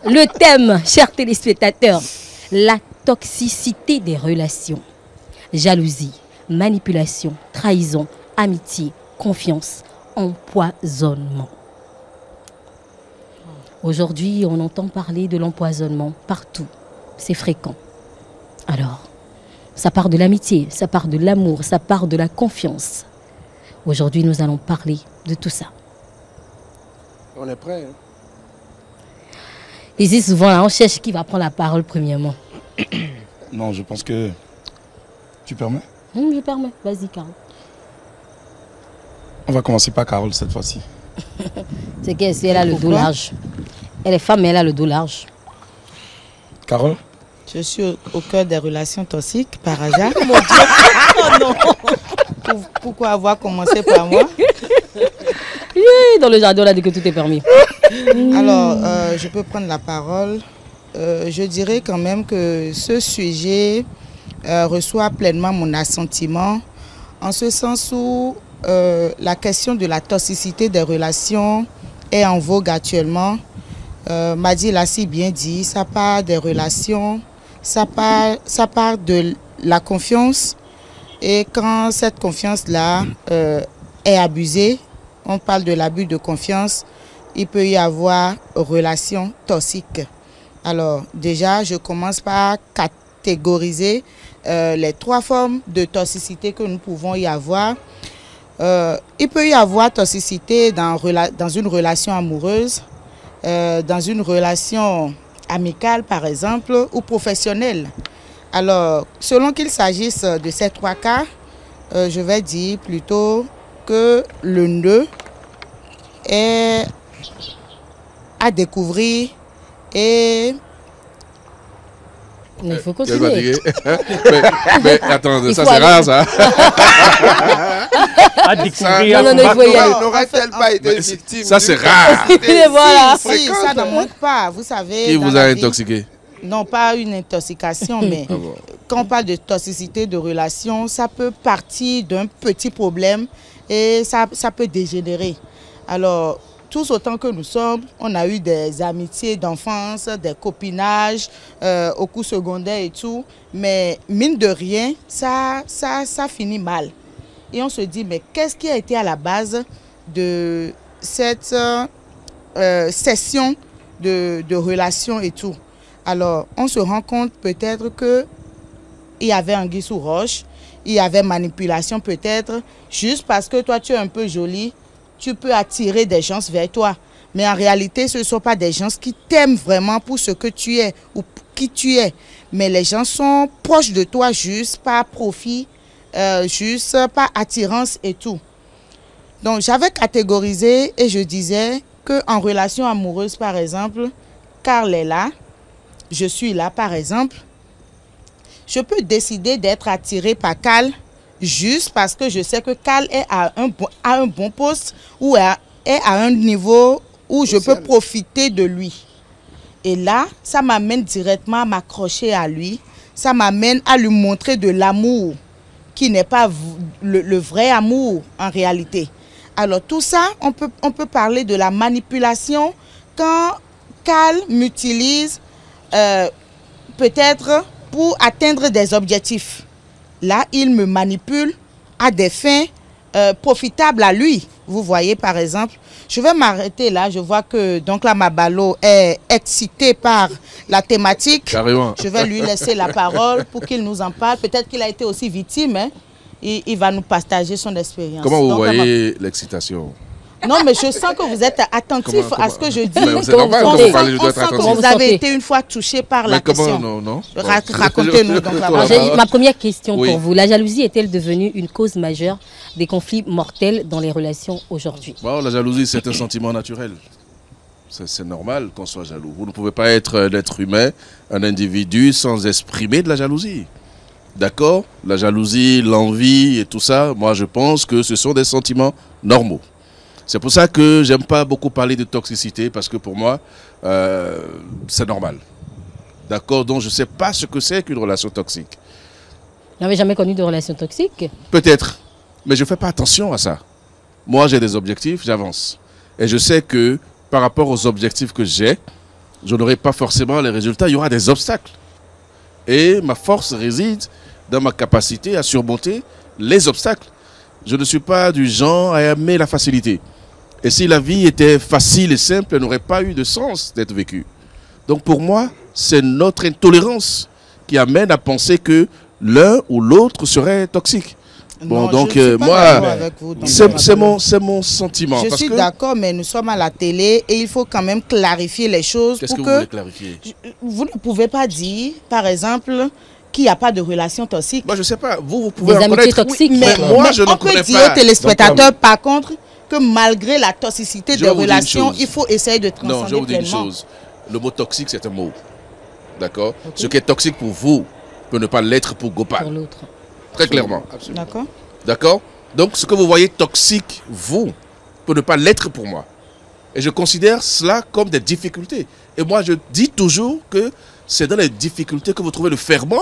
Le thème, chers téléspectateurs, la toxicité des relations. Jalousie, manipulation, trahison, amitié, confiance, empoisonnement. Aujourd'hui, on entend parler de l'empoisonnement partout. C'est fréquent. Alors, ça part de l'amitié, ça part de l'amour, ça part de la confiance. Aujourd'hui, nous allons parler de tout ça. On est prêt. Hein? Ici, souvent, là, on cherche qui va prendre la parole premièrement. Non, je pense que... Tu permets? Je permets. Vas-y, Carole. On va commencer par Carole cette fois-ci. C'est qu'elle a le dos large. Elle est femme, mais elle a le dos large. Carole? Je suis au cœur des relations toxiques, par hasard. Mon Dieu. Oh non. Pourquoi avoir commencé par moi? Dans le jardin, on a dit que tout est permis. Alors, je peux prendre la parole. Je dirais quand même que ce sujet reçoit pleinement mon assentiment, en ce sens où la question de la toxicité des relations est en vogue actuellement. Madi l'a si bien dit, ça part des relations, ça part de la confiance. Et quand cette confiance-là est abusée, on parle de l'abus de confiance, il peut y avoir relation toxique. Alors déjà, je commence par catégoriser les 3 formes de toxicité que nous pouvons y avoir. Il peut y avoir toxicité dans une relation amoureuse, dans une relation amicale par exemple, ou professionnelle. Alors, selon qu'il s'agisse de ces 3 cas, je vais dire plutôt que le nœud est à découvrir et... Il faut continuer. mais attends, ça c'est rare ça. À découvrir. N'aurait-elle pas été victime? Ça c'est rare. Voilà. Si, ça n'en manque pas, vous savez. Qui vous a intoxiqué? Non, pas une intoxication, mais quand on parle de toxicité de relation, ça peut partir d'un petit problème et ça peut dégénérer. Alors, tous autant que nous sommes, on a eu des amitiés d'enfance, des copinages au cours secondaire et tout, mais mine de rien, ça finit mal. Et on se dit, mais qu'est-ce qui a été à la base de cette session de relations et tout? Alors, on se rend compte peut-être qu'il y avait anguille sous roche, il y avait manipulation peut-être, juste parce que toi tu es un peu jolie, tu peux attirer des gens vers toi. Mais en réalité, ce ne sont pas des gens qui t'aiment vraiment pour ce que tu es ou qui tu es. Mais les gens sont proches de toi juste par profit, juste par attirance et tout. Donc, j'avais catégorisé et je disais qu'en relation amoureuse, par exemple, Carl est là, je suis là, par exemple, je peux décider d'être attirée par Carl juste parce que je sais que Carl est à un bon poste ou est à un niveau où je peux profiter de lui. Et là, ça m'amène directement à m'accrocher à lui. Ça m'amène à lui montrer de l'amour qui n'est pas le vrai amour en réalité. Alors tout ça, on peut parler de la manipulation quand Carl m'utilise peut-être pour atteindre des objectifs. Là, il me manipule à des fins profitables à lui. Vous voyez, par exemple, je vais m'arrêter là. Je vois que donc là, Mabalo est excité par la thématique. Carrément. Je vais lui laisser la parole pour qu'il nous en parle. Peut-être qu'il a été aussi victime. Hein. Il va nous partager son expérience. Comment vous voyez l'excitation? Non, mais je sens que vous êtes attentif à ce que je dis. C'est normal, quand vous parlez, je dois être On sent que attentif. vous avez été une fois touché par la question. Non. Racontez-nous donc la Ma première question Oui. pour vous, la jalousie est-elle devenue une cause majeure des conflits mortels dans les relations aujourd'hui? Bon, la jalousie, c'est un sentiment naturel. C'est normal qu'on soit jaloux. Vous ne pouvez pas être un être humain, un individu, sans exprimer de la jalousie. D'accord? La jalousie, l'envie et tout ça, moi je pense que ce sont des sentiments normaux. C'est pour ça que j'aime pas beaucoup parler de toxicité, parce que pour moi, c'est normal. D'accord? Donc je ne sais pas ce que c'est qu'une relation toxique. Vous n'avez jamais connu de relation toxique? Peut-être, mais je ne fais pas attention à ça. Moi j'ai des objectifs, j'avance. Et je sais que par rapport aux objectifs que j'ai, je n'aurai pas forcément les résultats, il y aura des obstacles. Et ma force réside dans ma capacité à surmonter les obstacles. Je ne suis pas du genre à aimer la facilité. Et si la vie était facile et simple, elle n'aurait pas eu de sens d'être vécue. Donc pour moi, c'est notre intolérance qui amène à penser que l'un ou l'autre serait toxique. Bon, Non, donc je ne suis pas moi, d'accord avec vous, donc, c'est mon sentiment. Je parce suis que- d'accord, mais nous sommes à la télé et il faut quand même clarifier les choses Qu'est-ce que pour vous que voulez clarifier? vous ne pouvez pas dire, par exemple, qu'il n'y a pas de relation toxique. Moi, je ne sais pas. Vous pouvez Des en amitiés connaître, oui, toxiques. mais Mais, moi, mais je n'en on peut connais dire pas. aux téléspectateurs, Donc, par contre, que malgré la toxicité Je des vais vous dire une relations, chose. il faut essayer de non, je vais vous transcender dire une pleinement. chose. Le mot toxique, c'est un mot. D'accord? Ce qui est toxique pour vous peut ne pas l'être pour Pour Gopal. l'autre. Très clairement. Absolument. D'accord? D'accord? Donc, ce que vous voyez toxique, vous, peut ne pas l'être pour moi. Et je considère cela comme des difficultés. Et moi, je dis toujours que c'est dans les difficultés que vous trouvez le ferment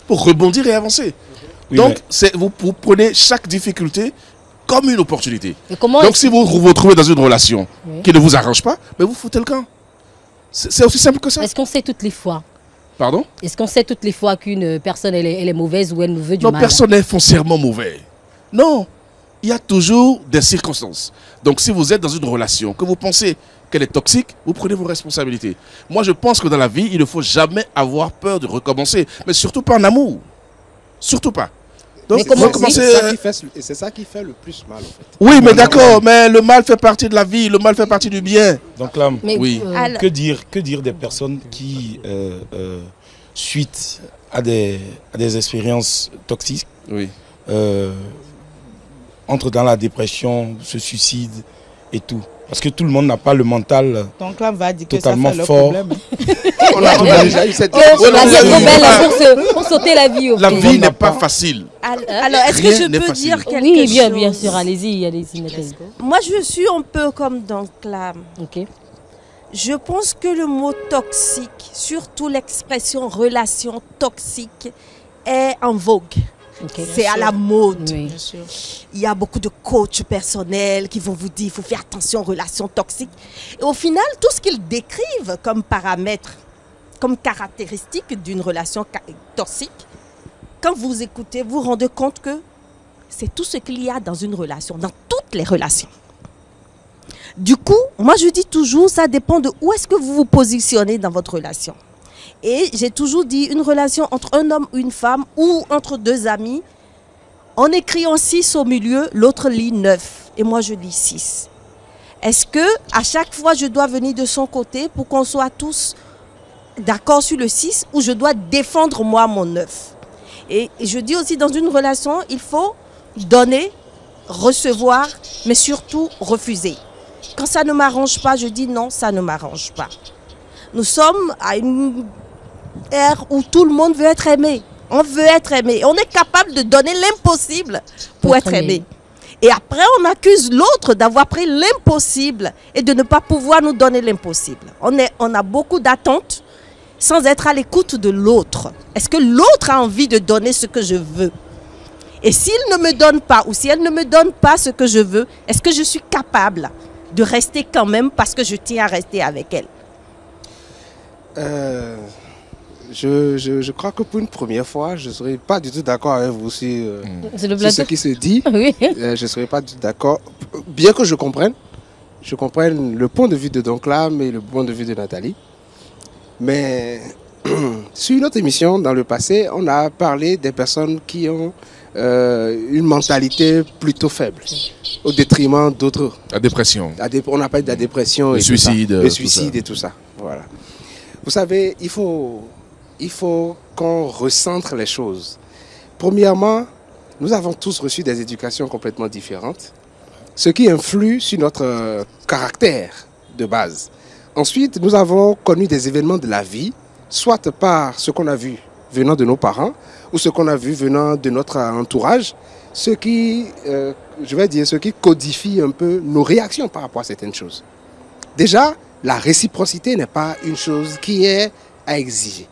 pour rebondir et avancer. Oui, Donc, vous prenez chaque difficulté comme une opportunité. Et comment Donc, si vous vous retrouvez dans une relation Oui. qui ne vous arrange pas, mais vous foutez le camp. C'est aussi simple que ça. est-ce qu'on sait toutes les fois Pardon? Est-ce qu'on sait toutes les fois qu'une personne elle est mauvaise ou elle nous veut du Non, mal? personne n'est foncièrement mauvais. Non, il y a toujours des circonstances. Donc, si vous êtes dans une relation, que vous pensez qu'elle est toxique, vous prenez vos responsabilités. Moi, je pense que dans la vie, il ne faut jamais avoir peur de recommencer. Mais surtout pas en amour. Surtout pas. Donc, Mais comment- recommencer... C'est ça qui fait le plus mal, en fait. Oui, mais d'accord, mais le mal fait partie de la vie, le mal fait partie du bien. Donc là, Mais, Oui. euh, que dire des personnes qui, suite à des expériences toxiques, Oui. entrent dans la dépression, se suicident et tout? Parce que tout le monde n'a pas le mental. Donc là, on va dire que Totalement ça fait le fort. problème. On a déjà eu cette oh, discussion. la vie est trop oui, belle oui. pour sauter la vie. Au La fait. vie n'est pas facile. Alors, est-ce que Rien je n'est peux facile. dire quelque Oui, chose? bien sûr, allez-y, Nathalie. Moi, je suis un peu comme dans Clam. Ok. Je pense que le mot toxique, surtout l'expression relation toxique, est en vogue. Ok. C'est à la mode. Oui. Bien sûr. Il y a beaucoup de coachs personnels qui vont vous dire il faut faire attention aux relations toxiques. Et au final, tout ce qu'ils décrivent comme paramètres, comme caractéristiques d'une relation toxique, quand vous écoutez, vous vous rendez compte que c'est tout ce qu'il y a dans une relation, dans toutes les relations. Du coup, moi je dis toujours, ça dépend de où est-ce que vous vous positionnez dans votre relation. Et j'ai toujours dit, une relation entre un homme ou une femme ou entre deux amis, en écrivant 6 au milieu, l'autre lit 9 et moi je lis 6. Est-ce que à chaque fois je dois venir de son côté pour qu'on soit tous d'accord sur le 6 ou je dois défendre moi mon 9? Et je dis aussi dans une relation, il faut donner, recevoir, mais surtout refuser. Quand ça ne m'arrange pas, je dis non, ça ne m'arrange pas. Nous sommes à une ère où tout le monde veut être aimé. On veut être aimé. On est capable de donner l'impossible pour être aimé. Et après, on accuse l'autre d'avoir pris l'impossible et de ne pas pouvoir nous donner l'impossible. On a beaucoup d'attentes sans être à l'écoute de l'autre. Est-ce que l'autre a envie de donner ce que je veux? Et s'il ne me donne pas ou si elle ne me donne pas ce que je veux, est-ce que je suis capable de rester quand même parce que je tiens à rester avec elle? Je crois que pour une première fois, je ne serai pas du tout d'accord avec vous sur, C'est le sur ce plateau. qui se dit. Oui. Je ne serai pas du tout d'accord. Bien que je comprenne le point de vue de Donclam et le point de vue de Nathalie. Mais sur une autre émission, dans le passé, on a parlé des personnes qui ont une mentalité plutôt faible, au détriment d'autres. La dépression. On a parlé de la dépression, Le et tout ça. suicide, Le tout suicide ça. et tout ça. Voilà. Vous savez, il faut qu'on recentre les choses. Premièrement, nous avons tous reçu des éducations complètement différentes, ce qui influe sur notre caractère de base. Ensuite, nous avons connu des événements de la vie, soit par ce qu'on a vu venant de nos parents ou ce qu'on a vu venant de notre entourage, ce qui, ce qui codifie un peu nos réactions par rapport à certaines choses. Déjà, la réciprocité n'est pas une chose qui est à exiger.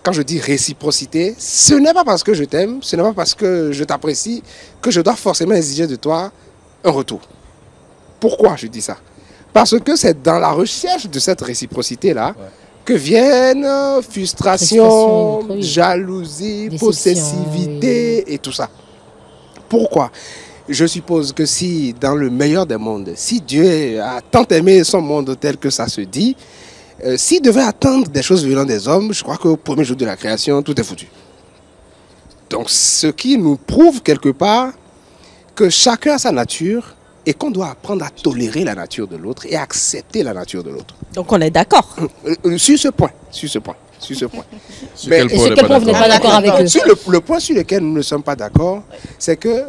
Quand je dis réciprocité, ce n'est pas parce que je t'aime, ce n'est pas parce que je t'apprécie que je dois forcément exiger de toi un retour. Pourquoi je dis ça? Parce que c'est dans la recherche de cette réciprocité-là que viennent frustration, Frustration, oui. jalousie, Déception, possessivité et tout ça. Pourquoi? Je suppose que si, dans le meilleur des mondes, si Dieu a tant aimé son monde tel que ça se dit, s'il devait attendre des choses venant des hommes, je crois qu'au premier jour de la création, tout est foutu. Donc, ce qui nous prouve quelque part que chacun a sa nature et qu'on doit apprendre à tolérer la nature de l'autre et à accepter la nature de l'autre. Donc on est d'accord. Sur ce point, sur ce point, sur ce point. Sur Mais- quel Et point sur on quel n'est point vous n'êtes pas d'accord avec eux? Sur le point sur lequel nous ne sommes pas d'accord, c'est que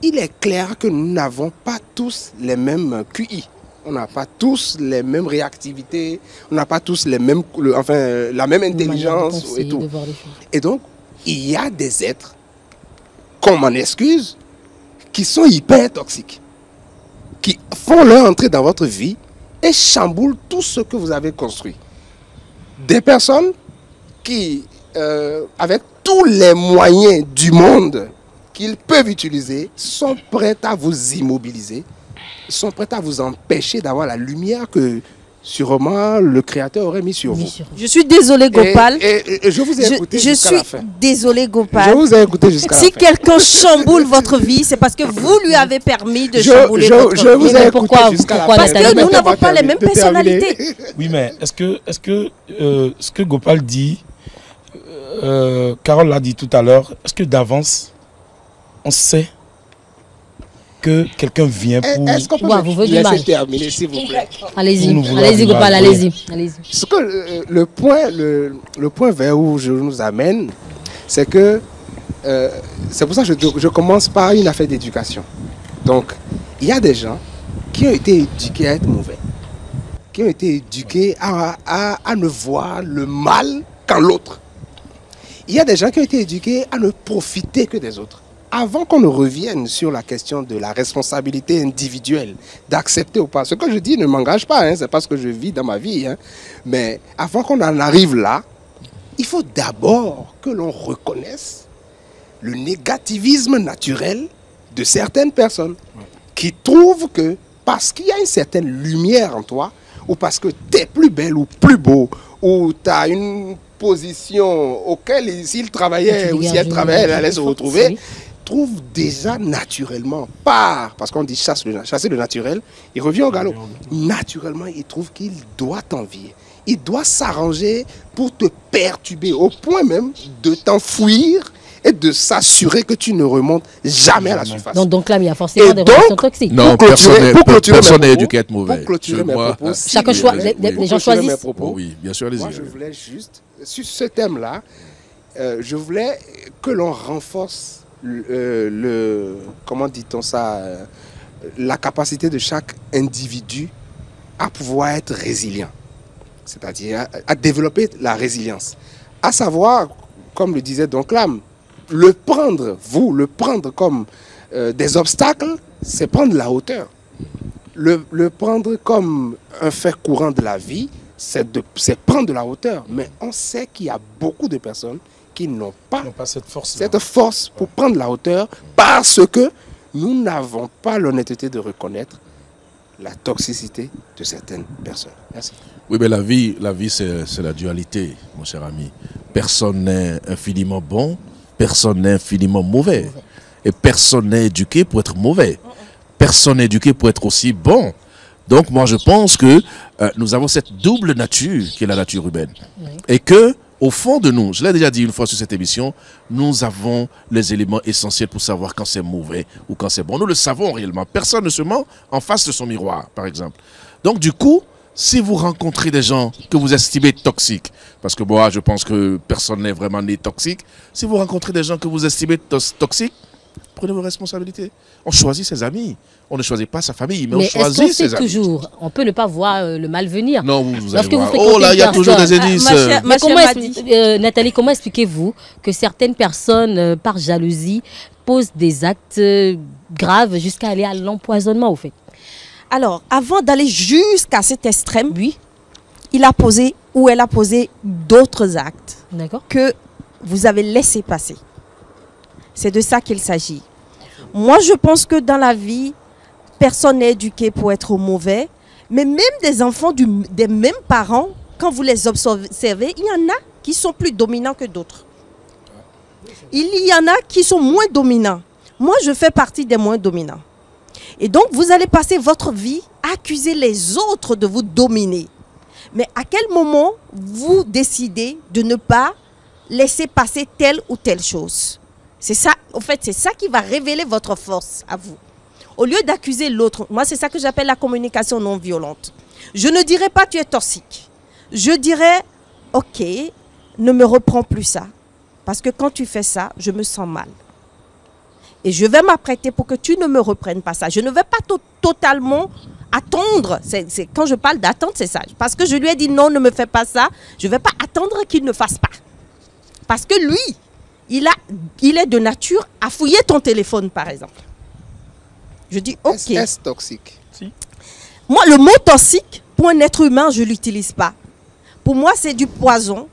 il est clair que nous n'avons pas tous les mêmes QI. On n'a pas tous les mêmes réactivités, on n'a pas tous les mêmes, la même Une manière de intelligence penser, et tout. de voir les choses. Et donc, il y a des êtres, qu'on m'en excuse, qui sont hyper toxiques, qui font leur entrée dans votre vie et chamboulent tout ce que vous avez construit. Des personnes qui, avec tous les moyens du monde qu'ils peuvent utiliser, sont prêtes à vous immobiliser, sont prêtes à vous empêcher d'avoir la lumière que sûrement le Créateur aurait mis sur Oui, vous. sur- Je suis désolée, Gopal. Et je vous ai écouté Je jusqu'à suis la fin. désolée, Je Gopal. vous ai écouté jusqu'à Si la fin. quelqu'un chamboule votre vie, c'est parce que vous lui avez permis de Je chambouler votre vous vie. ai Mais écouté pourquoi- jusqu'à la pourquoi, fin. Parce que Nathalie, nous n'avons pas les de mêmes terminer. personnalités. Oui, mais est-ce que ce que Gopal dit, Carole l'a dit tout à l'heure, est-ce que d'avance, on sait que quelqu'un vient pour... Est-ce qu'on peut Ouais, vous me voulez du laisser mal. terminer, s'il vous plaît? Allez-y, Nous voulons allez-y, du Gopal, mal, allez-y. Allez-y. Ce que le point vers où je nous amène, c'est que c'est pour ça que je commence par une affaire d'éducation. Donc, il y a des gens qui ont été éduqués à être mauvais, qui ont été éduqués à ne voir le mal qu'en l'autre. Il y a des gens qui ont été éduqués à ne profiter que des autres. Avant qu'on ne revienne sur la question de la responsabilité individuelle, d'accepter ou pas, ce que je dis ne m'engage pas, hein, c'est pas ce que je vis dans ma vie. Hein. Mais avant qu'on en arrive là, il faut d'abord que l'on reconnaisse le négativisme naturel de certaines personnes qui trouvent que parce qu'il y a une certaine lumière en toi, ou parce que tu es plus belle ou plus beau, ou tu as une position auquel s'il travaillait ou si elle travaillait, elle allait se retrouver, Oui. trouve déjà naturellement, parce qu'on dit chasser le naturel, il revient au galop. Naturellement, il trouve qu'il doit t'envier. Il doit s'arranger pour te perturber au point même de t'enfuir et de s'assurer que tu ne remontes jamais à la surface. Donc là, il y a forcément Et des donc, relations toxiques. Non, Pour clôturer personne mes n'est propos, éduqué à être mauvais. pour clôturer mes Moi, propos, Chacun si- choisit, oui, les oui. gens pour clôturer mes choisissent. propos, Oh oui, bien sûr, allez-y. moi, je voulais juste, sur ce thème-là, je voulais que l'on renforce comment dit-on ça, la capacité de chaque individu à pouvoir être résilient. C'est-à-dire à développer la résilience. À savoir, comme le disait Donclam, le prendre comme des obstacles, c'est prendre la hauteur. Le prendre comme un fait courant de la vie, c'est prendre de la hauteur. Mais on sait qu'il y a beaucoup de personnes qui n'ont pas Non, pas cette force. cette force pour prendre la hauteur parce que nous n'avons pas l'honnêteté de reconnaître la toxicité de certaines personnes. Merci. Oui, mais la vie c'est la dualité, mon cher ami. Personne n'est infiniment bon, personne n'est infiniment mauvais. Et personne n'est éduqué pour être mauvais. Personne n'est éduqué pour être aussi bon. Donc moi je pense que nous avons cette double nature qui est la nature humaine. Et que, au fond de nous, je l'ai déjà dit une fois sur cette émission, nous avons les éléments essentiels pour savoir quand c'est mauvais ou quand c'est bon. Nous le savons réellement. Personne ne se ment en face de son miroir, par exemple. Donc du coup, si vous rencontrez des gens que vous estimez toxiques, parce que moi je pense que personne n'est vraiment né toxique, si vous rencontrez des gens que vous estimez toxiques, prenez vos responsabilités. On choisit ses amis. On ne choisit pas sa famille, mais on Mais est-ce choisit qu'on ses sait amis. toujours? On peut ne pas voir le mal venir. Non, vous allez Lorsque vous voir. fréquentez Oh là, il y a une toujours des personne- indices. ma chère- Mais comment m'a dit. Nathalie, comment expliquez-vous que certaines personnes, par jalousie, posent des actes graves jusqu'à aller à l'empoisonnement, au fait? Alors, avant d'aller jusqu'à cet extrême, Oui. il a posé ou elle a posé d'autres actes D'accord. que vous avez laissé passer. C'est de ça qu'il s'agit. Moi, je pense que dans la vie, personne n'est éduqué pour être mauvais Mais même des enfants des mêmes parents, quand vous les observez, il y en a qui sont plus dominants que d'autres. Il y en a qui sont moins dominants. Moi, je fais partie des moins dominants. Et donc, vous allez passer votre vie à accuser les autres de vous dominer. Mais à quel moment vous décidez de ne pas laisser passer telle ou telle chose? C'est ça, en fait, c'est ça qui va révéler votre force à vous. Au lieu d'accuser l'autre, moi, c'est ça que j'appelle la communication non violente. Je ne dirais pas tu es toxique. Je dirais, ok, ne me reprends plus ça. Parce que quand tu fais ça, je me sens mal. Et je vais m'apprêter pour que tu ne me reprennes pas ça. Je ne vais pas totalement attendre. Quand je parle d'attendre, c'est ça. Parce que je lui ai dit non, ne me fais pas ça. Je ne vais pas attendre qu'il ne fasse pas. Parce que lui, il est de nature à fouiller ton téléphone, par exemple. Je dis ok. Est-ce toxique? Si. Moi, le mot toxique, pour un être humain, je ne l'utilise pas. Pour moi, c'est du poison.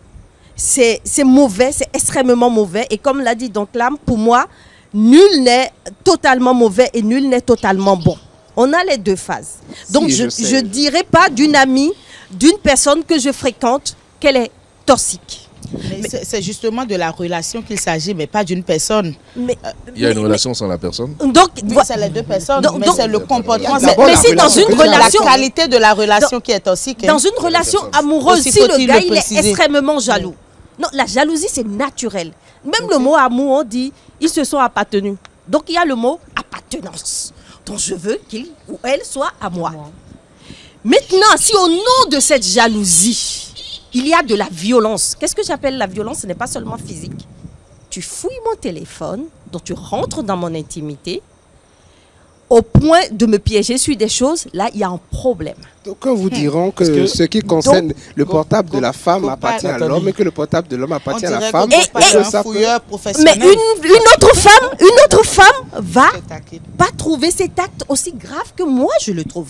C'est mauvais, c'est extrêmement mauvais. Et comme l'a dit donc l'âme, pour moi, nul n'est totalement mauvais et nul n'est totalement bon. On a les deux phases. Donc, je ne dirais pas d'une amie, d'une personne que je fréquente, qu'elle est toxique. Mais c'est justement de la relation qu'il s'agit, mais pas d'une personne. Il y a une relation sans la personne. Donc, oui, c'est les deux personnes, mais c'est le comportement. Mais si dans une relation... La qualité de la relation qui est toxique. Dans une relation amoureuse, si le gars il est extrêmement jaloux. Non, la jalousie, c'est naturel. Même le mot amour, on dit, ils se sont appartenus. Donc, il y a le mot appartenance. Donc, je veux qu'il ou elle soit à moi. Maintenant, si au nom de cette jalousie, il y a de la violence. Qu'est-ce que j'appelle la violence? Ce n'est pas seulement physique. Tu fouilles mon téléphone, donc tu rentres dans mon intimité, au point de me piéger sur des choses, là, il y a un problème. Donc, quand vous diront que ce qui concerne le portable de la femme appartient à l'homme et que le portable de l'homme appartient à la femme, mais une autre femme va pas trouver cet acte aussi grave que moi, je le trouve.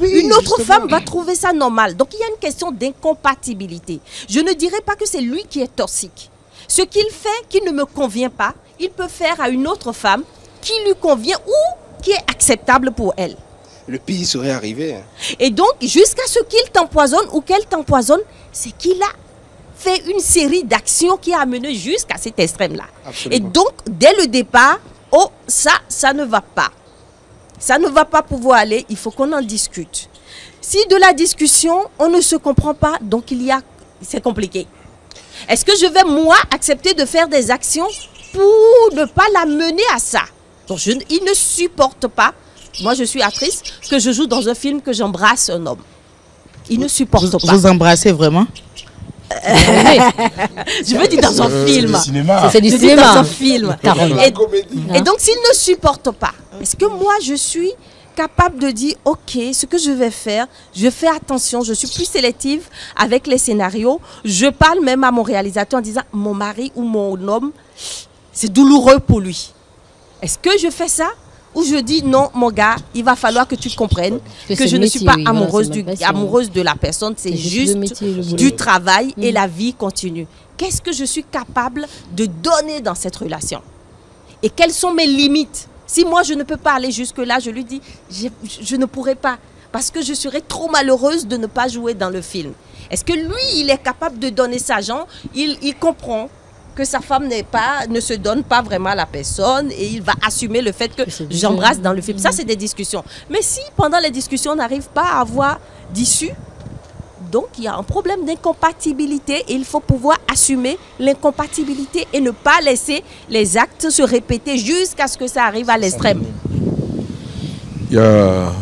Oui, une autre femme va trouver ça normal. Donc, il y a une question d'incompatibilité. Je ne dirais pas que c'est lui qui est toxique. Ce qu'il fait qui ne me convient pas, il peut faire à une autre femme qui lui convient ou qui est acceptable pour elle. Le pire serait arrivé. Et donc, jusqu'à ce qu'il t'empoisonne ou qu'elle t'empoisonne, c'est qu'il a fait une série d'actions qui a amené jusqu'à cet extrême-là. Et donc, dès le départ, oh, ça ne va pas. Ça ne va pas pouvoir aller, il faut qu'on en discute. Si de la discussion, on ne se comprend pas, donc c'est compliqué. Est-ce que je vais, moi, accepter de faire des actions pour ne pas la mener à ça? Donc, il ne supporte pas, moi je suis actrice, que je joue dans un film que j'embrasse un homme. Il ne supporte pas. Vous embrassez vraiment? Je veux dire dans un film. C'est du cinéma. Dans un film. Et donc, s'il ne supporte pas, est-ce que moi, je suis capable de dire, ok, ce que je vais faire, je fais attention, je suis plus sélective avec les scénarios. Je parle même à mon réalisateur en disant, mon mari ou mon homme, c'est douloureux pour lui. Est-ce que je fais ça? Ou je dis non, mon gars, il va falloir que tu comprennes que je ne suis pas amoureuse de la personne, c'est juste du travail et la vie continue. Qu'est-ce que je suis capable de donner dans cette relation? Et quelles sont mes limites? Si moi je ne peux pas aller jusque-là, je lui dis, je ne pourrai pas, parce que je serais trop malheureuse de ne pas jouer dans le film. Est-ce que lui, il est capable de donner ça, genre, il comprend que sa femme ne se donne pas vraiment à la personne et il va assumer le fait que j'embrasse dans le film. Ça, c'est des discussions. Mais si, pendant les discussions, on n'arrive pas à avoir d'issue, donc il y a un problème d'incompatibilité et il faut pouvoir assumer l'incompatibilité et ne pas laisser les actes se répéter jusqu'à ce que ça arrive à l'extrême. Il y a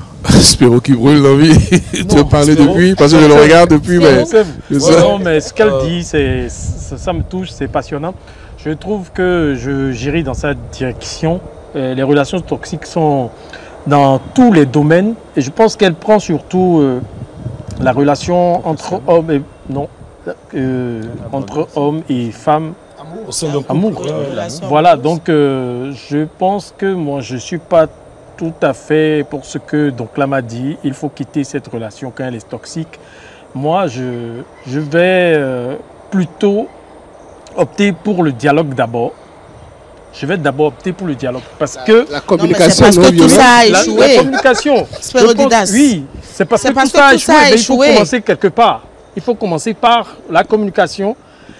Spiro qui brûle l'envie. Tu veux parler depuis? Parce que je le regarde depuis. Non, mais ce qu'elle dit, ça me touche, c'est passionnant. Je trouve que j'irai dans cette direction. Les relations toxiques sont dans tous les domaines. Et je pense qu'elle prend surtout la relation entre hommes et, entre hommes et femmes. Amour. Voilà, donc je pense que moi, je ne suis pas tout à fait pour ce que donc là m'a dit, il faut quitter cette relation quand elle est toxique. Moi, je vais plutôt opter pour le dialogue d'abord. Je vais d'abord opter pour le dialogue parce que la communication non violente. Tout ça a échoué. La communication. Je pense, oui, C'est parce que tout ça a échoué. Il faut commencer quelque part. Il faut commencer par la communication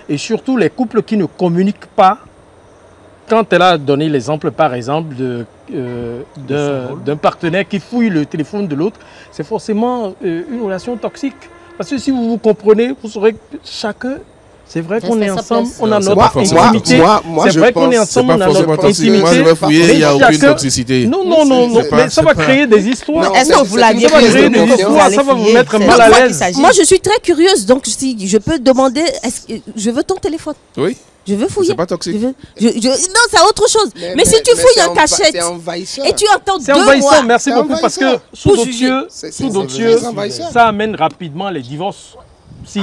et surtout les couples qui ne communiquent pas. Quand elle a donné l'exemple, par exemple, d'un partenaire qui fouille le téléphone de l'autre, c'est forcément une relation toxique. Parce que si vous vous comprenez, vous saurez que chacun... C'est vrai qu'on est ensemble, on a notre intimité. C'est vrai qu'on est ensemble, on a notre intimité. Moi, je vais fouiller, il n'y a aucune toxicité. Non, mais ça va créer des histoires. Est-ce que vous l'aviez créé des histoires, ça va vous mettre mal à l'aise. Moi, je suis très curieuse, donc si je peux demander, je veux ton téléphone. Oui. Je veux fouiller. C'est pas toxique. Non, c'est autre chose. Mais si tu fouilles en cachette et tu entends 2 mois... C'est envahissant, merci beaucoup, parce que sous d'autres cieux, ça amène rapidement les divorces. Si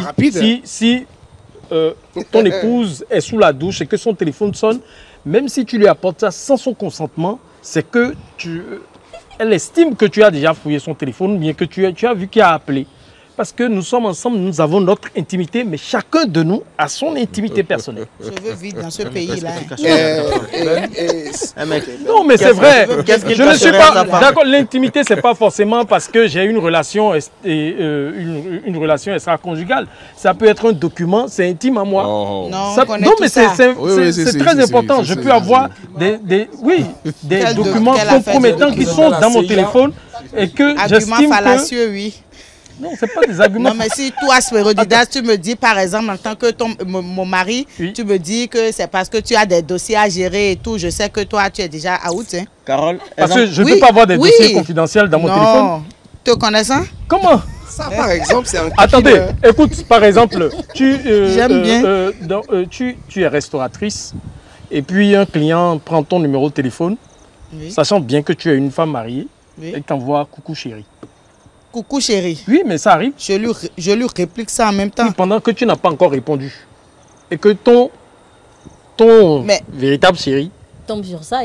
ton épouse est sous la douche et que son téléphone sonne, même si tu lui apportes ça sans son consentement, c'est que elle estime que tu as déjà fouillé son téléphone, bien que tu as vu qu'il a appelé. Parce que nous sommes ensemble, nous avons notre intimité, mais chacun de nous a son intimité personnelle. Je veux vivre dans ce pays-là. Non, mais c'est vrai. Je ne suis pas d'accord. L'intimité, c'est pas forcément parce que j'ai une relation extra-conjugale. Ça peut être un document, c'est intime à moi. Non, mais c'est très important. Je peux avoir des documents compromettants qui sont dans mon téléphone et que j'estime fallacieux, oui. Non, ce n'est pas des arguments. Non, mais si toi, Spérodidas, tu me dis, par exemple, en tant que mon mari, tu me dis que c'est parce que tu as des dossiers à gérer et tout. Je sais que toi, tu es déjà out. Hein. Carole, parce que je ne peux pas avoir des dossiers confidentiels dans mon téléphone. Te connaissant? Comment? Ça, par exemple, c'est un... Attendez, écoute, par exemple, j'aime bien. Tu es restauratrice et puis un client prend ton numéro de téléphone, sachant bien que tu es une femme mariée, et t'envoie « Coucou chérie ». Coucou chérie. Oui, mais ça arrive. Je lui réplique ça en même temps. Oui, pendant que tu n'as pas encore répondu. Et que ton véritable chéri tombe sur ça.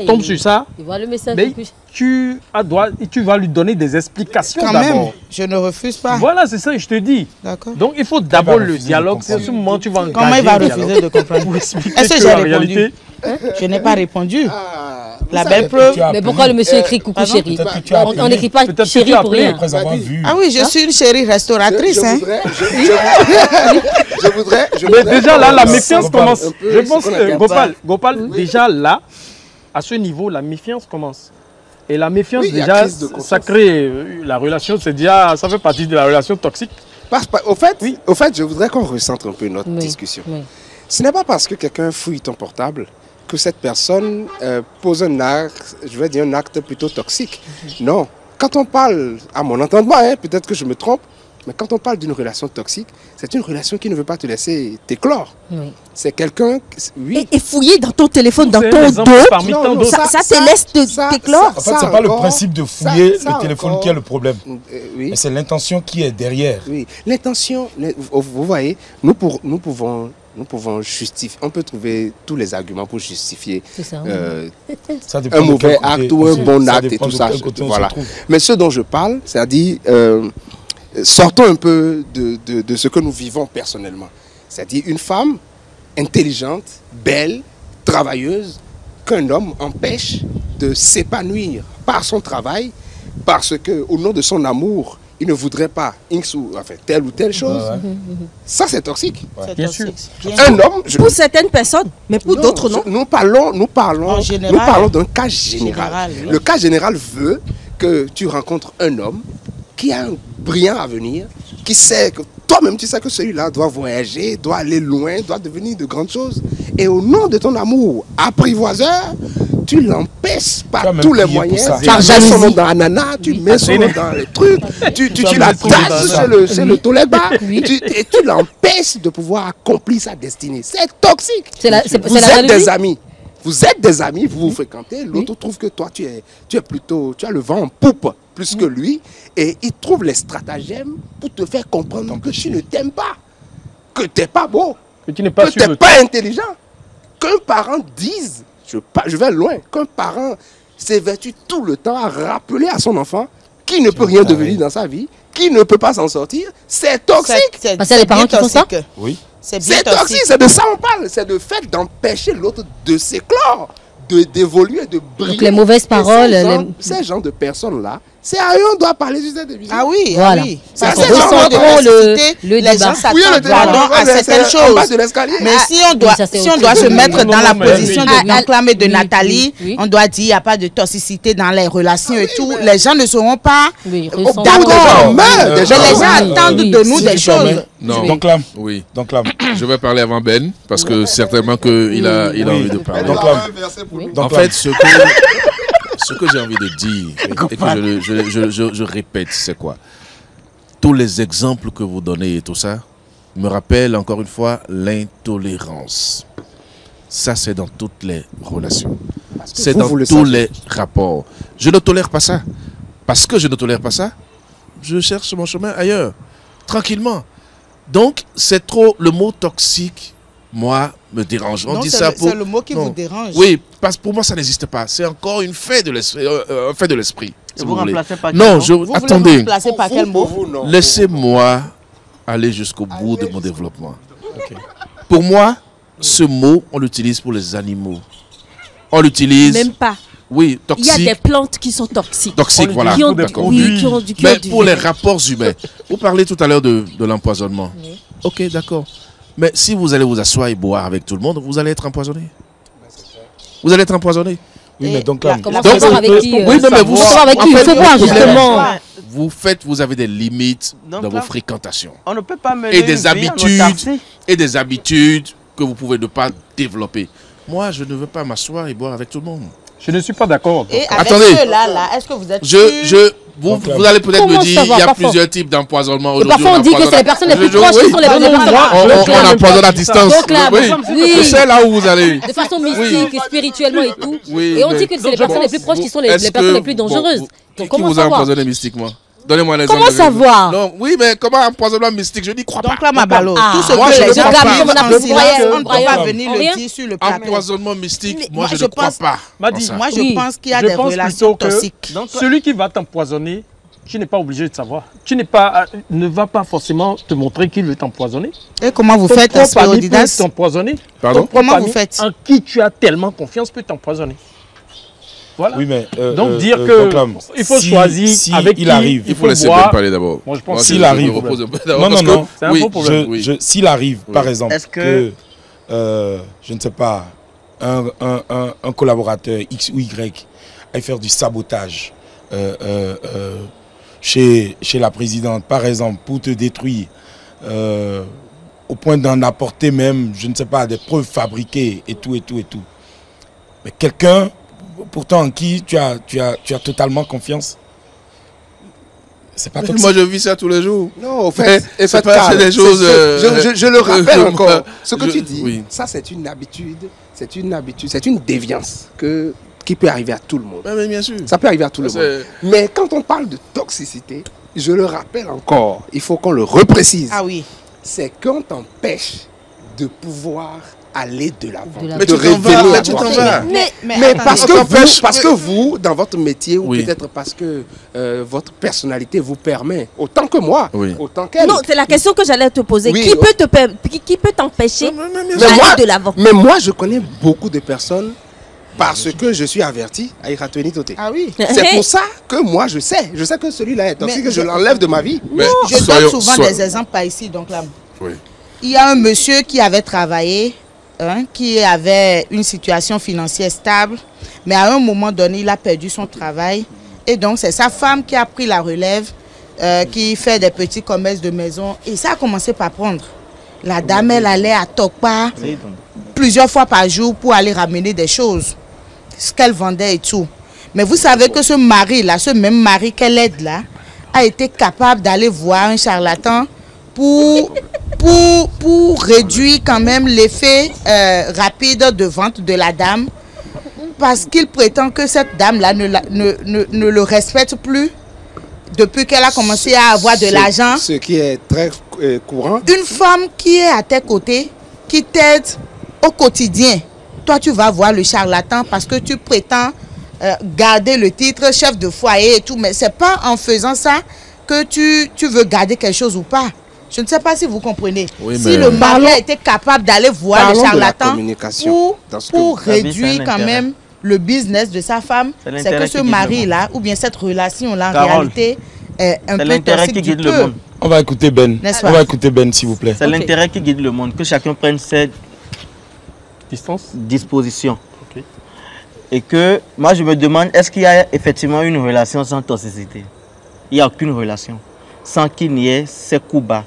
Il voit le message. Mais tu vas lui donner des explications d'abord. Quand même, je ne refuse pas. Voilà, c'est ça que je te dis. D'accord. Donc il faut d'abord le dialogue. C'est à ce moment tu vas engager. Comment il va refuser de comprendre? Est-ce que j'ai répondu? Je n'ai pas répondu. La belle preuve. Mais pourquoi le monsieur écrit coucou chérie? On n'écrit pas chérie pour rien. Ah oui, je suis une chérie restauratrice. Je voudrais. Mais déjà là, la méfiance commence. Je pense que Gopal, déjà là, à ce niveau, la méfiance commence. Et la méfiance, déjà, ça crée la relation, c'est déjà, ça fait partie de la relation toxique. Au fait, je voudrais qu'on recentre un peu notre discussion. Oui. Ce n'est pas parce que quelqu'un fouille ton portable que cette personne pose un acte, je vais dire un acte plutôt toxique. Non. Quand on parle, à mon entendement, peut-être que je me trompe, mais quand on parle d'une relation toxique, c'est une relation qui ne veut pas te laisser t'éclore. Oui. C'est quelqu'un... Oui. Et fouiller dans ton téléphone, dans ton dos, ça te laisse t'éclore. En fait, ce n'est pas le principe de fouiller le téléphone qui est le problème. Mais c'est l'intention qui est derrière. Oui, l'intention, vous voyez, nous pouvons justifier, on peut trouver tous les arguments pour justifier un mauvais acte ou un bon acte et tout ça. Voilà. Mais ce dont je parle, c'est-à-dire... sortons un peu de ce que nous vivons personnellement. C'est-à-dire une femme intelligente, belle, travailleuse, qu'un homme empêche de s'épanouir par son travail, parce qu'au nom de son amour, il ne voudrait pas telle ou telle chose. Ça, c'est toxique. Bien sûr. Un homme... Pour certaines personnes, mais pour d'autres, non. Nous parlons d'un cas général. Le cas général veut que tu rencontres un homme qui a un brillant avenir, qui sait que toi-même tu sais que celui-là doit voyager, doit aller loin, doit devenir de grandes choses. Et au nom de ton amour apprivoiseur, tu l'empêches par tous les moyens. Tu mets son nom dans l'ananas, tu mets son nom dans les trucs, tu la tasses chez le toilette bar, et tu l'empêches de pouvoir accomplir sa destinée. C'est toxique. Vous êtes des amis. Vous êtes des amis, vous vous fréquentez, l'autre trouve que toi, tu as le vent en poupe plus que lui, et il trouve les stratagèmes pour te faire comprendre que tu ne t'aimes pas, que tu n'es pas beau, que tu n'es pas intelligent. Qu'un parent dise, je vais loin, qu'un parent s'évertue tout le temps à rappeler à son enfant qu'il ne peut rien devenir dans sa vie, qu'il ne peut pas s'en sortir, c'est toxique. Parce qu'il y a des parents qui font ça? Oui. C'est toxique, c'est de ça on parle, c'est le fait d'empêcher l'autre de s'éclore, d'évoluer, de briller. Donc les mauvaises paroles... Ces gens de personnes-là, C'est à eux on doit parler sur cette émission. Ah oui, Voilà. ah oui. Ça, Parce c'est que recentrons les le gens débat. s'attendent téléphone, à certaines en bas choses. de l'escalier. Mais si on doit, ça, c'est si on autre doit chose. se mettre Non, dans non, la mais position oui. de Nanclam et de Oui, Nathalie, oui. on doit dire il n'y a pas de toxicité dans les relations et tout. Les gens ne seront pas Oui, d'accord. gens meurent, Mais des gens les gens meurent. attendent Oui. de nous Si des tu permets. choses. Non. Donc là, Oui. donc là, Je vais parler avant Ben, parce que certainement qu'il a, il a Oui. envie de parler. Donc là, En donc là, fait, ce que j'ai envie de dire, et que je répète, c'est quoi? Tous les exemples que vous donnez et tout ça me rappellent encore une fois l'intolérance. Ça, c'est dans toutes les relations. C'est dans vous le tous savez. les rapports. Je ne tolère pas ça. Parce que je ne tolère pas ça, je cherche mon chemin ailleurs, tranquillement. Donc, c'est trop le mot toxique, moi, me dérange. On Donc, dit c'est ça le- pour... c'est le mot qui Non. vous dérange. Oui, parce que pour moi, ça n'existe pas. C'est encore une fait de l'esprit. Un fait de l'esprit. si Vous voulez. remplacez par Non, quel je... mot? Vous voulez attendez. remplacer par quel mot? Laissez-moi aller jusqu'au bout de mon développement. Pour moi, ce mot, on l'utilise pour les animaux. On l'utilise... Même pas. Oui, Il y a toxique. des plantes qui sont toxiques. Toxique, voilà. Qui ont, D'accord. oui, qui ont du Mais du pour les venin. rapports humains, vous parlez tout à l'heure de l'empoisonnement. Ok, d'accord. Mais si vous allez vous asseoir et boire avec tout le monde, vous allez être empoisonné. Vous allez être empoisonné. oui, mais donc là, Comment Donc, savoir avec qui oui, non, mais vous, savoir avec en qui il fait, faut boire, le problème, justement. vous avez des limites Donc dans vos là- fréquentations. On ne peut pas mener Et une des vie en habitudes, autarcie. et des habitudes que vous pouvez ne pas développer. Moi, je ne veux pas m'asseoir et boire avec tout le monde. Je ne suis pas d'accord. Et avec Attendez. ceux-là, est-ce que vous êtes sûr? Vous allez peut-être me Comment dire, savoir, il y a parfois? plusieurs types d'empoisonnements. Et Aujourd'hui, parfois, on dit que empoisonne- c'est les personnes les plus Je- proches qui oui. sont les Non, plus non, savoir. moi, On Donc là, empoisonne à distance. Donc là, Oui, oui. je sais là où vous allez. de façon mystique, spirituellement et tout. Oui, Et on mais- dit que c'est les Donc, personnes les plus proches qui sont les est-ce personnes que- les plus dangereuses. bon, Donc qui comment vous a savoir? empoisonné mystiquement? Donnez-moi l'exemple. Comment de- savoir? Non, oui, mais comment un empoisonnement mystique? Je n'y crois pas. Donc là, Mabalo, Ah. tout ce Moi, que je les ne gens crois pas. disent On a en fait silence, broyer, on ne peut broyer. pas venir Rien. le dire sur le plateau. Empoisonnement mystique, Mais moi, moi, je je ne crois pense- pas. M'a en dit, ça. Moi, je Oui. pense qu'il y a Je des pense relations plutôt que toxiques. Donc, celui qui va t'empoisonner, tu n'es pas obligé de savoir. Tu n'es pas, ne va pas forcément te montrer qu'il veut t'empoisonner. Et comment vous Ton faites, propre ami peut Spirodidas? t'empoisonner. Pardon? Ton propre Comment vous ami faites? En qui tu as tellement confiance peut t'empoisonner. Voilà. oui, mais Donc dire donc que là, il faut si- choisir si avec il qui arrive. Il faut laisser boire. Ben parler d'abord. Moi, je pense Moi, s'il je arrive- me repose un peu d'abord Non, parce non, non. que- C'est un oui, faux problème. oui. S'il arrive, par exemple, Est-ce que- un collaborateur X ou Y aille faire du sabotage chez la présidente, par exemple, pour te détruire, au point d'en apporter même, je ne sais pas, des preuves fabriquées et tout, et tout, et tout. Mais quelqu'un, pourtant en qui tu as totalement confiance, c'est pas toxique. Moi, je vis ça tous les jours. Non, au Mais fait, c'est pas- c'est des choses, je le rappelle encore. Ce que je- tu dis, oui. ça c'est une habitude, c'est une déviance qui peut arriver à tout le monde. Mais bien sûr. Ça peut arriver à tout le C'est- monde. Mais quand on parle de toxicité, je le rappelle encore, il faut qu'on le reprécise. Ah oui. C'est qu'on t'empêche de pouvoir aller de l'avant. De l'avant. Mais de tu t'en vas, révéler mais tu t'en vas. Mais attendez. parce on t'empêche- que vous, dans votre métier, ou Oui. peut-être parce que votre personnalité vous permet, autant que moi, Oui. autant qu'elle. Non, c'est la question que j'allais te poser. Oui, Qui peut qui peut t'empêcher Mais d'aller moi- de l'avant? Mais moi, je connais beaucoup de personnes parce que je suis averti à Iratweni Toté. Ah oui. C'est pour ça que moi, je sais que celui-là est toxique, Mais que je l'enlève de ma vie. Mais Je donne soyons- souvent sois- des exemples par ici. Donc là, Oui. il y a un monsieur qui avait travaillé, qui avait une situation financière stable, mais à un moment donné, il a perdu son travail. Et donc, c'est sa femme qui a pris la relève, qui fait des petits commerces de maison. Et ça a commencé par prendre. La dame, elle allait à Tokpa plusieurs fois par jour pour aller ramener des choses, ce qu'elle vendait et tout. Mais vous savez que ce mari-là, ce même mari qu'elle aide là, a été capable d'aller voir un charlatan pour réduire quand même l'effet rapide de vente de la dame, parce qu'il prétend que cette dame-là ne le respecte plus depuis qu'elle a commencé à avoir de l'argent. Ce qui est très courant. Une femme qui est à tes côtés, qui t'aide au quotidien, toi tu vas voir le charlatan parce que tu prétends garder le titre chef de foyer et tout, mais c'est pas en faisant ça que tu veux garder quelque chose ou pas. Je ne sais pas si vous comprenez. Oui, Si mais- le mari a été capable d'aller voir le Parlons de la charlatan communication dans ce que pour vous- avez dit, c'est réduire un quand intérêt. même le business de sa femme, c'est que ce mari-là, ou bien cette relation-là, en réalité, est un peu toxique qui du guide le monde. On va écouter Ben. On va écouter Ben, s'il vous plaît. C'est l'intérêt qui guide le monde, que chacun prenne ses dispositions. Okay. Et que, moi je me demande, est-ce qu'il y a effectivement une relation sans toxicité? Il n'y a aucune relation. Sans qu'il n'y ait ces coups bas.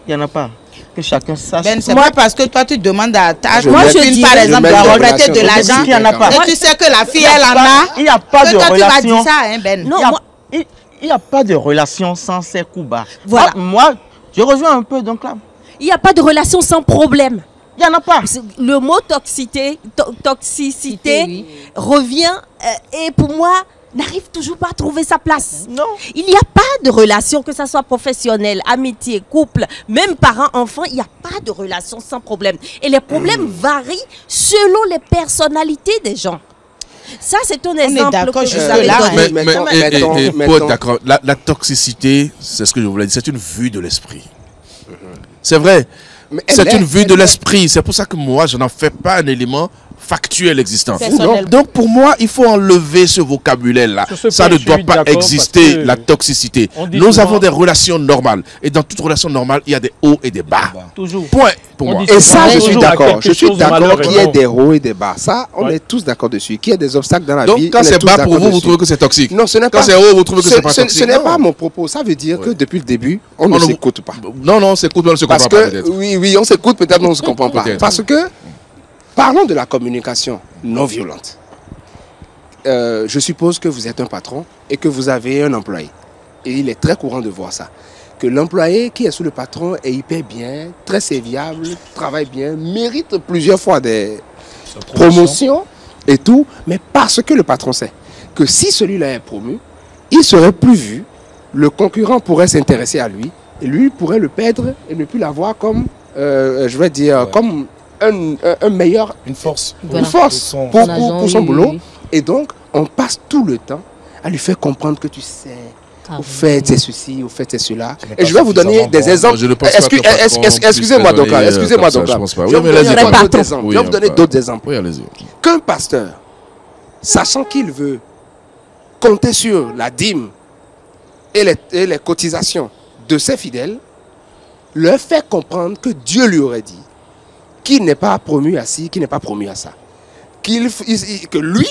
Il n'y en a pas. Que chacun sache. Ben, c'est pas parce que toi tu demandes à ta moi je dis par exemple de regretter de l'argent. Il n'y en a pas. Et tu sais que la fille elle en a. Il n'y a pas de relation. Toi tu vas dire ça, hein, Ben. Non, il n'y a pas de relation sans ces coups bas. Voilà. Moi, je rejoins un peu donc là. Il n'y a pas de relation sans problème. Il n'y en a pas. Le mot toxicité oui. Revient et pour moi n'arrive toujours pas à trouver sa place. Non. Il n'y a pas de relation, que ce soit professionnelle, amitié, couple, même parents-enfants, il n'y a pas de relation sans problème. Et les problèmes varient selon les personnalités des gens. Ça, c'est un exemple que je vous avais donné. Mais pour être d'accord, la toxicité, c'est ce que je voulais dire, c'est une vue de l'esprit. C'est vrai. C'est une vue de l'esprit. C'est pour ça que moi, je n'en fais pas un élément factuel existant. Donc pour moi, il faut enlever ce vocabulaire-là. Ça ne doit pas exister, la toxicité. Nous avons des relations normales. Et dans toute relation normale, il y a des hauts et des bas. Toujours. Point pour moi. Et ça, je suis d'accord. Je suis d'accord qu'il y ait des hauts et des bas. Ça, on est tous d'accord dessus. Qu'il y ait des obstacles dans la vie. Donc quand c'est bas pour vous, vous trouvez que c'est toxique. Non, ce n'est pas. Quand c'est haut, vous trouvez que c'est pas toxique. Ce n'est pas mon propos. Ça veut dire que depuis le début, on ne s'écoute pas. Non, on s'écoute, mais on ne se comprend pas peut-être. Oui, on s'écoute, peut-être mais on ne se comprend pas. Parce que, parlons de la communication non violente. Je suppose que vous êtes un patron et que vous avez un employé. Et il est très courant de voir ça. Que l'employé qui est sous le patron est hyper bien, très serviable, travaille bien, mérite plusieurs fois des promotions et tout, mais parce que le patron sait que si celui-là est promu, il serait plus vu, le concurrent pourrait s'intéresser à lui, et lui pourrait le perdre et ne plus l'avoir comme, je vais dire, comme un meilleur... Une force. Une force pour son boulot. Et donc, on passe tout le temps à lui faire comprendre que tu sais... Au fait, c'est ceci, au fait, c'est cela. Et je vais vous donner des exemples. Excusez-moi donc là. Excusez-moi donc là. Je vais vous donner d'autres exemples. Qu'un pasteur, sachant qu'il veut compter sur la dîme et les cotisations de ses fidèles, leur fait comprendre que Dieu lui aurait dit qu'il n'est pas promu à ci, qu'il n'est pas promu à ça. Que lui,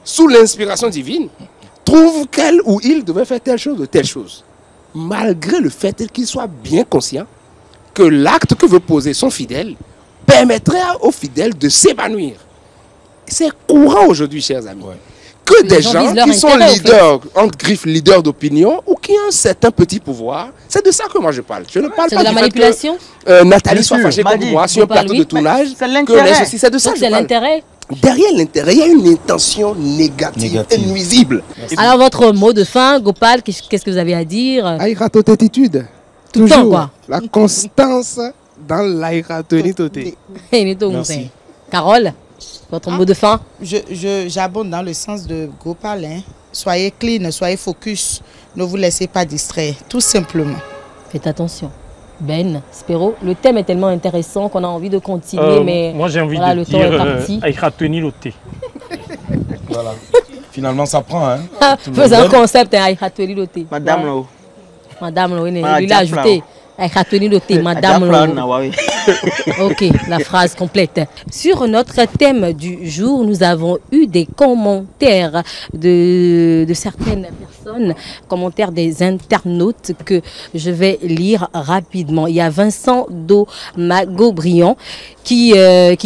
sous l'inspiration divine, trouve qu'elle ou il devait faire telle chose ou telle chose. Malgré le fait qu'il soit bien conscient que l'acte que veut poser son fidèle permettrait aux fidèles de s'épanouir. C'est courant aujourd'hui, chers amis. Ouais. Que des gens qui sont leaders, entre griffes, leaders d'opinion, ou qui ont un certain petit pouvoir, c'est de ça que moi je parle. Je ne parle pas de la manipulation. Nathalie soit fâchée comme moi sur un plateau de tournage. C'est de ça que je parle. C'est l'intérêt. Derrière l'intérêt, il y a une intention négative. Et nuisible. Merci. Alors, votre mot de fin, Gopal, qu'est-ce que vous avez à dire? Aïrato-tétitude. Toujours. Quoi. La constance dans l'aïratonitoté. Merci. Carole, votre mot de fin? J'abonde dans le sens de Gopal. Hein. Soyez clean, soyez focus. Ne vous laissez pas distraire, tout simplement. Faites attention. Ben, Spéro, le thème est tellement intéressant qu'on a envie de continuer, mais moi j'ai envie voilà, de le temps est parti. Aïkhateni Loté. Voilà. Finalement, ça prend. Hein. Faisons un concept, Aïkhateni Loté. Madame là-haut. Madame là-haut, il l'a ajouté. Aïkhateni Loté, Madame là-haut. Ok, la phrase complète. Sur notre thème du jour, nous avons eu des commentaires de certaines personnes, commentaires des internautes que je vais lire rapidement. Il y a Vincent Domago-Briand qui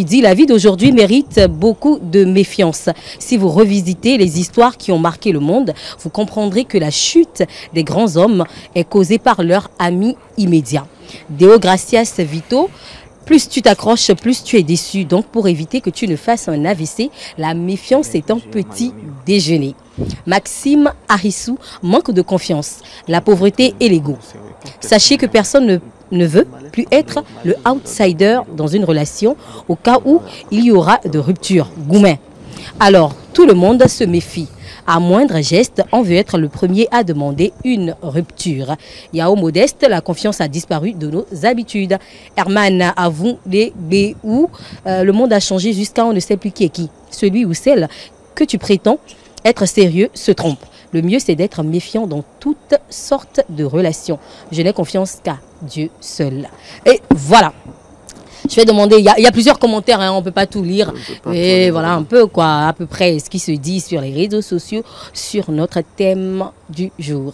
dit « La vie d'aujourd'hui mérite beaucoup de méfiance. Si vous revisitez les histoires qui ont marqué le monde, vous comprendrez que la chute des grands hommes est causée par leurs amis immédiats. » Deo Gracias Vito, plus tu t'accroches, plus tu es déçu. Donc pour éviter que tu ne fasses un AVC, la méfiance est un petit déjeuner. Maxime Harissou, manque de confiance, la pauvreté et l'ego. Sachez que personne ne veut plus être le outsider dans une relation au cas où il y aura de rupture. Goumin. Alors tout le monde se méfie. À moindre geste, on veut être le premier à demander une rupture. Yao Modeste, la confiance a disparu de nos habitudes. Herman Avou, le monde a changé jusqu'à on ne sait plus qui est qui. celui ou celle que tu prétends être sérieux se trompe. Le mieux, c'est d'être méfiant dans toutes sortes de relations. Je n'ai confiance qu'à Dieu seul. Et voilà. Je vais demander, il y a plusieurs commentaires, hein, on ne peut pas tout lire. Et voilà un peu quoi, à peu près ce qui se dit sur les réseaux sociaux sur notre thème du jour.